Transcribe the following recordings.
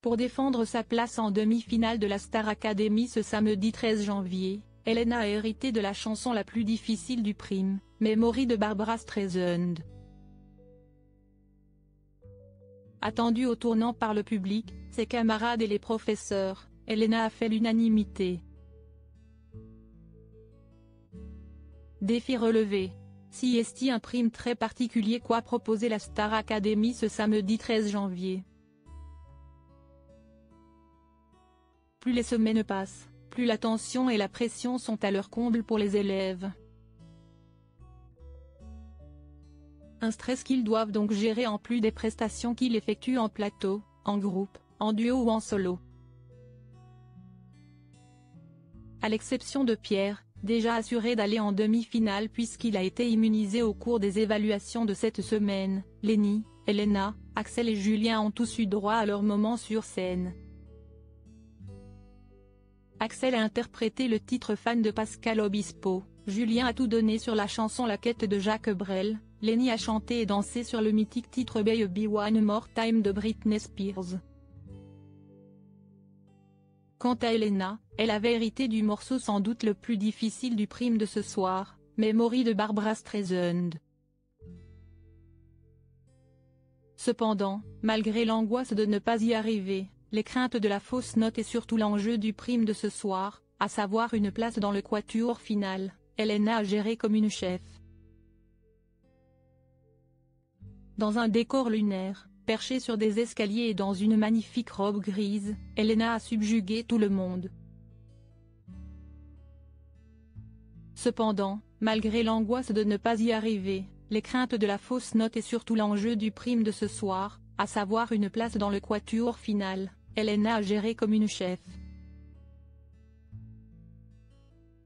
Pour défendre sa place en demi-finale de la Star Academy ce samedi 13 janvier, Elena a hérité de la chanson la plus difficile du prime, Memory de Barbra Streisand. Attendue au tournant par le public, ses camarades et les professeurs, Elena a fait l'unanimité. Défi relevé. Si est un prime très particulier qu'a proposé la Star Academy ce samedi 13 janvier. Plus les semaines passent, plus la tension et la pression sont à leur comble pour les élèves. Un stress qu'ils doivent donc gérer en plus des prestations qu'ils effectuent en plateau, en groupe, en duo ou en solo. À l'exception de Pierre, déjà assuré d'aller en demi-finale puisqu'il a été immunisé au cours des évaluations de cette semaine, Lenny, Elena, Axel et Julien ont tous eu droit à leur moment sur scène. Axel a interprété le titre Fan de Pascal Obispo, Julien a tout donné sur la chanson La Quête de Jacques Brel, Lenny a chanté et dansé sur le mythique titre Baby One More Time de Britney Spears. Quant à Elena, elle avait hérité du morceau sans doute le plus difficile du prime de ce soir, Memory de Barbra Streisand. Cependant, malgré l'angoisse de ne pas y arriver, les craintes de la fausse note et surtout l'enjeu du prime de ce soir, à savoir une place dans le quatuor final, Elena a géré comme une chef. Dans un décor lunaire, perchée sur des escaliers et dans une magnifique robe grise, Elena a subjugué tout le monde. Cependant, malgré l'angoisse de ne pas y arriver, les craintes de la fausse note et surtout l'enjeu du prime de ce soir, à savoir une place dans le quatuor final, Elena a géré comme une chef.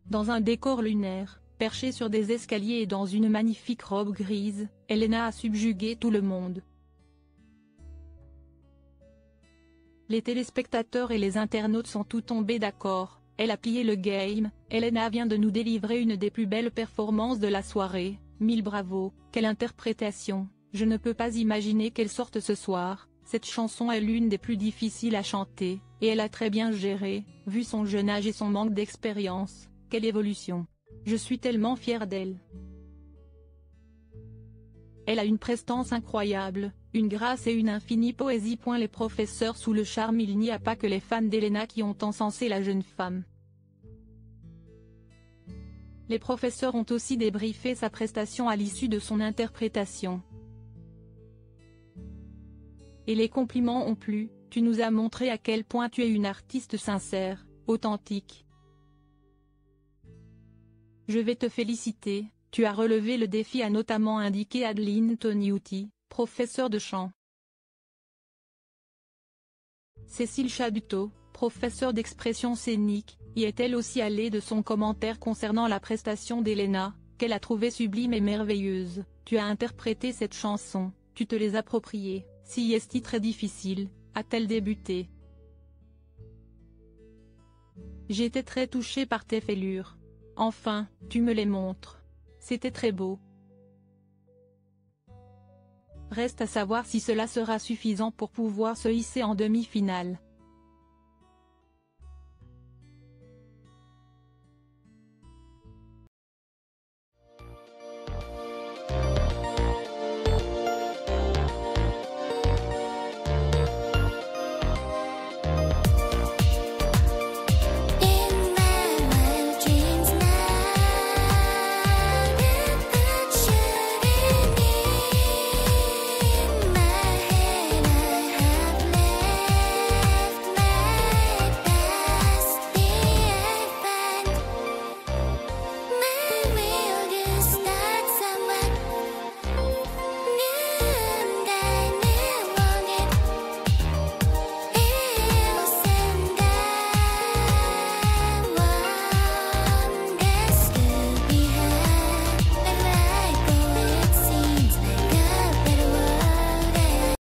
Dans un décor lunaire, perchée sur des escaliers et dans une magnifique robe grise, Elena a subjugué tout le monde. Les téléspectateurs et les internautes sont tous tombés d'accord, elle a plié le game, Elena vient de nous délivrer une des plus belles performances de la soirée, 1000 bravos, quelle interprétation, je ne peux pas imaginer qu'elle sorte ce soir, cette chanson est l'une des plus difficiles à chanter, et elle a très bien géré, vu son jeune âge et son manque d'expérience, quelle évolution. Je suis tellement fière d'elle. Elle a une prestance incroyable, une grâce et une infinie poésie. Les professeurs sous le charme. Il n'y a pas que les fans d'Elena qui ont encensé la jeune femme. Les professeurs ont aussi débriefé sa prestation à l'issue de son interprétation. Et les compliments ont plu, tu nous as montré à quel point tu es une artiste sincère, authentique. Je vais te féliciter, tu as relevé le défi, a notamment indiqué Adeline Toniuti, professeure de chant. Cécile Chabuteau, professeure d'expression scénique, y est elle aussi allée de son commentaire concernant la prestation d'Elena, qu'elle a trouvée sublime et merveilleuse. Tu as interprété cette chanson, tu te l'es appropriée, si est-il très difficile, a-t-elle débuté. J'étais très touchée par tes fêlures. Enfin, tu me les montres. C'était très beau. Reste à savoir si cela sera suffisant pour pouvoir se hisser en demi-finale.